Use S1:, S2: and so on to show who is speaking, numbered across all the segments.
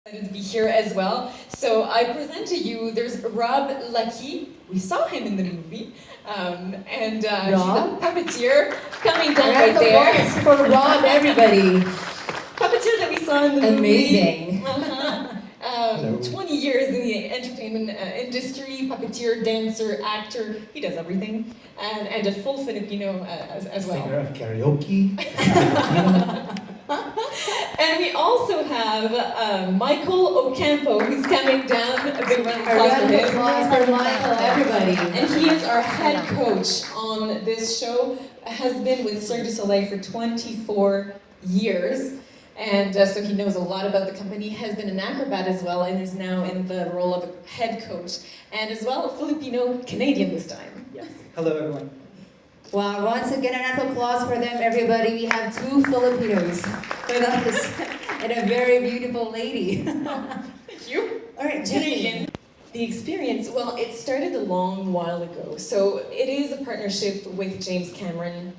S1: Excited to be here as well. So I present to you, there's Rob Lucky. We saw him in the movie. And she's a
S2: Rob?
S1: puppeteer coming down
S2: Round
S1: right
S2: of
S1: there.
S2: applause for Rob, everybody.
S1: Puppeteer that we saw in the movie.
S2: Amazing.
S1: 20 years in the entertainment industry, puppeteer, dancer, actor. He does everything. And a full Filipino as well.
S3: Singer of karaoke.
S1: And we also have Michael Ocampo, who's coming down. A big round of
S2: A
S1: applause for
S2: round of
S1: him.
S2: applause for Michael, everybody.
S1: And he is our head coach on this show. Has been with Cirque du Soleil for 24 years. And so he knows a lot about the company, has been an acrobat as well, and is now in the role of head coach. And as well, Filipino-Canadian this time.
S3: Yes. Hello, everyone.
S2: Wow, once again, a round of applause for them, everybody. We have two Filipinos with us and a very beautiful lady.
S1: Thank you.
S2: All right, Jenny.
S1: Canadian. The experience, well, it started a long while ago. So it is a partnership with James Cameron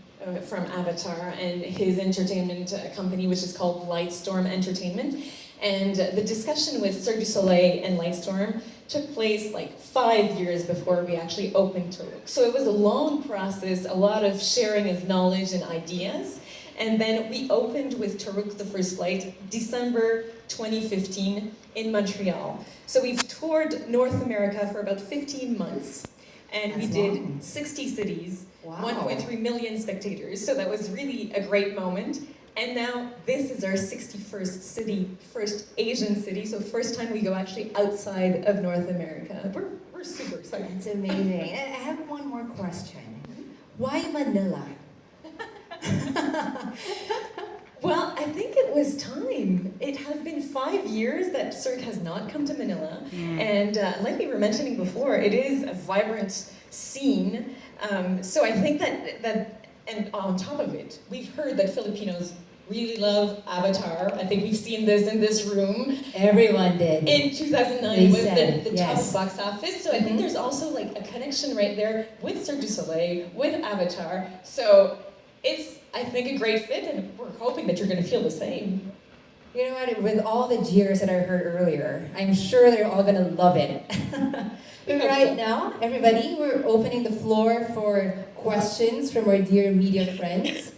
S1: from Avatar and his entertainment company, which is called Lightstorm Entertainment. And the discussion with Cirque du Soleil and Lightstorm took place like 5 years before we actually opened Turok. So it was a long process, a lot of sharing of knowledge and ideas. And then we opened with Turok, the first flight, December 2015 in Montreal. So we've toured North America for about 15 months. And we did 60 cities,
S2: Wow.
S1: 1.3 million spectators. So that was really a great moment. And now this is our 61st city, first Asian city, so first time we go actually outside of North America. We're super excited.
S2: That's amazing. I have one more question. Why Manila?
S1: Well, I think it was time. It has been 5 years that Cirque has not come to Manila. And like we were mentioning before, it is a vibrant scene. So I think that and on top of it, we've heard that Filipinos really love Avatar. I think we've seen this in this room.
S2: Everyone did.
S1: In 2009
S2: They
S1: was
S2: said,
S1: the
S2: yes.
S1: top box office. So I think there's also like a connection right there with Cirque du Soleil, with Avatar. So it's, I think, a great fit, and we're hoping that you're going to feel the same.
S2: You know what, with all the jeers that I heard earlier, I'm sure they're all gonna love it. But right now, everybody, we're opening the floor for questions from our dear media friends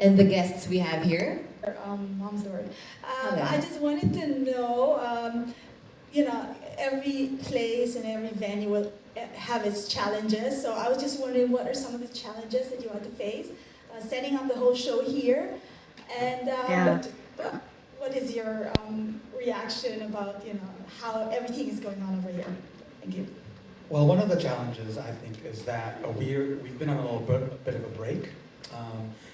S2: and the guests we have here.
S4: Mom's the word.
S2: Hello.
S4: I just wanted to know, every place and every venue will have its challenges. So I was just wondering, what are some of the challenges that you had to face setting up the whole show here, and what is your reaction about how everything is going on over here? Thank you.
S3: Well, one of the challenges, I think, is that we've been on a little bit of a break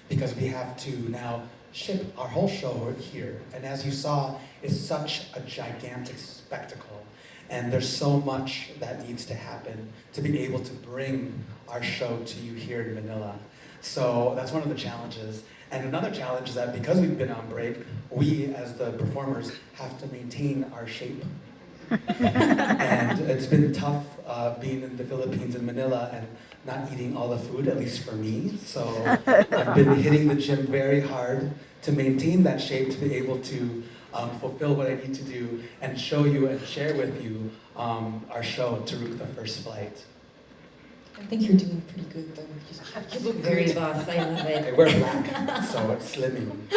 S3: because we have to now ship our whole show here. And as you saw, it's such a gigantic spectacle. And there's so much that needs to happen to be able to bring our show to you here in Manila. So that's one of the challenges. And another challenge is that because we've been on break, we as the performers have to maintain our shape. And it's been tough being in the Philippines and Manila and not eating all the food, at least for me. So I've been hitting the gym very hard to maintain that shape, to be able to fulfill what I need to do and show you and share with you our show, Turok, the First Flight.
S1: I think you're doing pretty good, though. You look
S2: Very
S1: good.
S2: buff, I love
S3: I
S2: it.
S3: wear black, so it's slimming.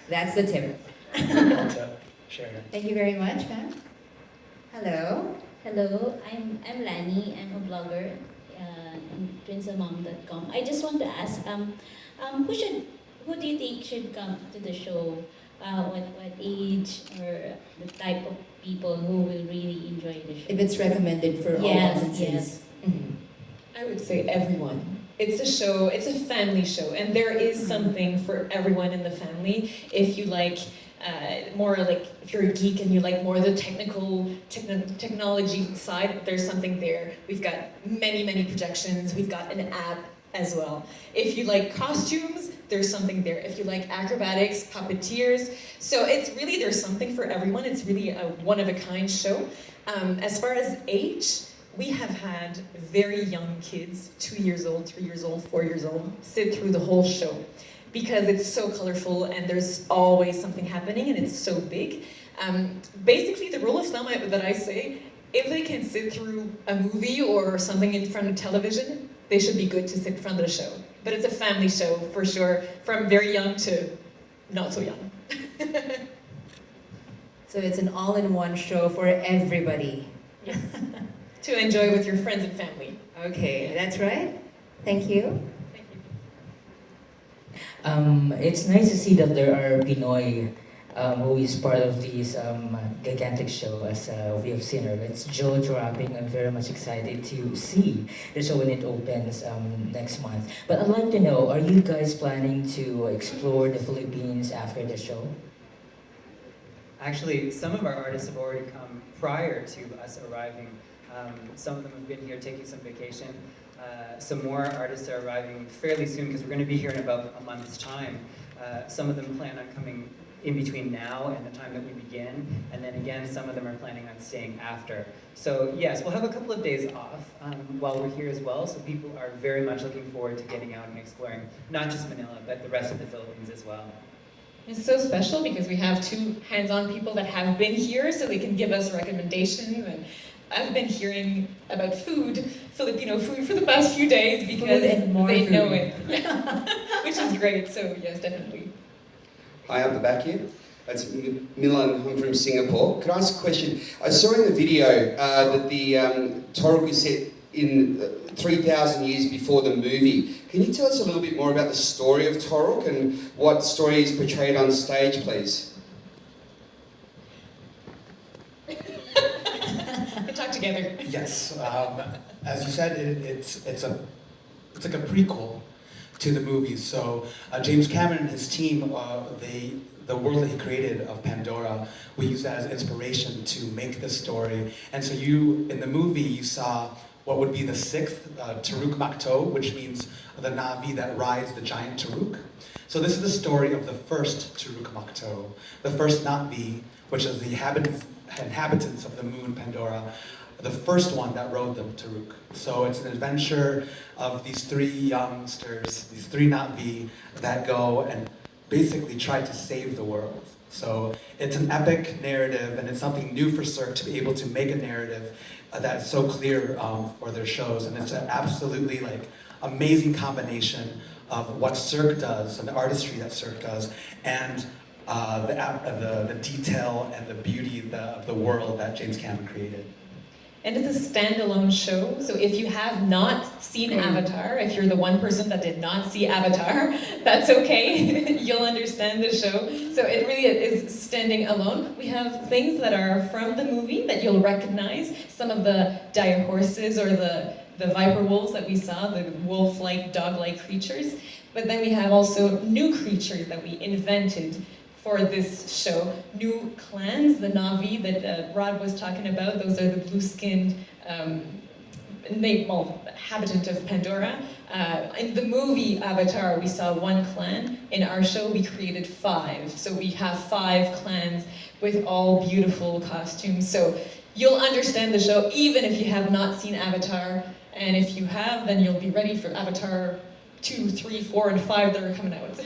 S2: That's the tip.
S3: To share it.
S2: Thank you very much, ma'am. Hello.
S5: Hello, I'm Lani. I'm a blogger in princeamom.com. I just want to ask, who do you think should come to the show? What age or the type of people who will really enjoy the show?
S2: If it's recommended for all
S5: Yes,
S2: audiences.
S5: yes.
S2: Mhm.
S1: I would say everyone. It's a show, it's a family show, and there is something for everyone in the family. If you like more like, if you're a geek and you like more the technology side, there's something there. We've got many projections, we've got an app as well. If you like costumes, there's something there. If you like acrobatics, puppeteers, so it's really, there's something for everyone. It's really a one-of-a-kind show. As far as age, we have had very young kids, 2 years old, 3 years old, 4 years old, sit through the whole show because it's so colorful and there's always something happening and it's so big. Basically, the rule of thumb that I say, if they can sit through a movie or something in front of television, they should be good to sit in front of the show. But it's a family show, for sure, from very young to not so young.
S2: So it's an all-in-one show for everybody.
S1: Yes. To enjoy with your friends and family.
S2: Okay, that's right. Thank you.
S1: Thank you.
S6: It's nice to see that there are Pinoy who is part of this gigantic show as we have seen her. It's Joe Jorapping. I'm very much excited to see the show when it opens next month. But I'd like to know, are you guys planning to explore the Philippines after the show?
S7: Actually, some of our artists have already come prior to us arriving. Some of them have been here taking some vacation. Some more artists are arriving fairly soon because we're going to be here in about a month's time. Some of them plan on coming in between now and the time that we begin, and then again, some of them are planning on staying after. So yes, we'll have a couple of days off while we're here as well, so people are very much looking forward to getting out and exploring not just Manila, but the rest of the Philippines as well.
S1: It's so special because we have two hands-on people that have been here, so they can give us recommendations. And I've been hearing about food, Filipino food, for the past few days because
S2: and more
S1: they
S2: food.
S1: know it, which is great. So yes, definitely.
S8: Hi, up the back here. It's Milan. I'm from Singapore. Could I ask a question? I saw in the video that the Toruk is set in 3,000 years before the movie. Can you tell us a little bit more about the story of Toruk and what story is portrayed on stage, please?
S1: We talk together.
S3: Yes, as you said, it's like a prequel to the movies. So James Cameron and his team, the world that he created of Pandora, we use that as inspiration to make this story. And so in the movie, you saw what would be the sixth Taruk Makto, which means the Navi that rides the giant Taruk. So this is the story of the first Taruk Makto, the first Navi, which is the inhabitants of the moon Pandora, the first one that rode them, Taruk. So it's an adventure of these three youngsters, these three Navi, that go and basically try to save the world. So it's an epic narrative, and it's something new for Cirque to be able to make a narrative that's so clear for their shows. And it's an absolutely amazing combination of what Cirque does and the artistry that Cirque does, and the detail and the beauty of the world that James Cameron created.
S1: And it's a standalone show, so if you have not seen Avatar, if you're the one person that did not see Avatar, that's okay. You'll understand the show. So it really is standing alone. We have things that are from the movie that you'll recognize. Some of the dire horses or the viper wolves that we saw, the wolf-like, dog-like creatures. But then we have also new creatures that we invented for this show. New clans, the Navi that Rod was talking about, those are the blue-skinned inhabitant of Pandora. In the movie Avatar, we saw one clan. In our show, we created 5. So we have 5 clans with all beautiful costumes. So you'll understand the show even if you have not seen Avatar. And if you have, then you'll be ready for Avatar 2, 3, 4, and 5 that are coming out.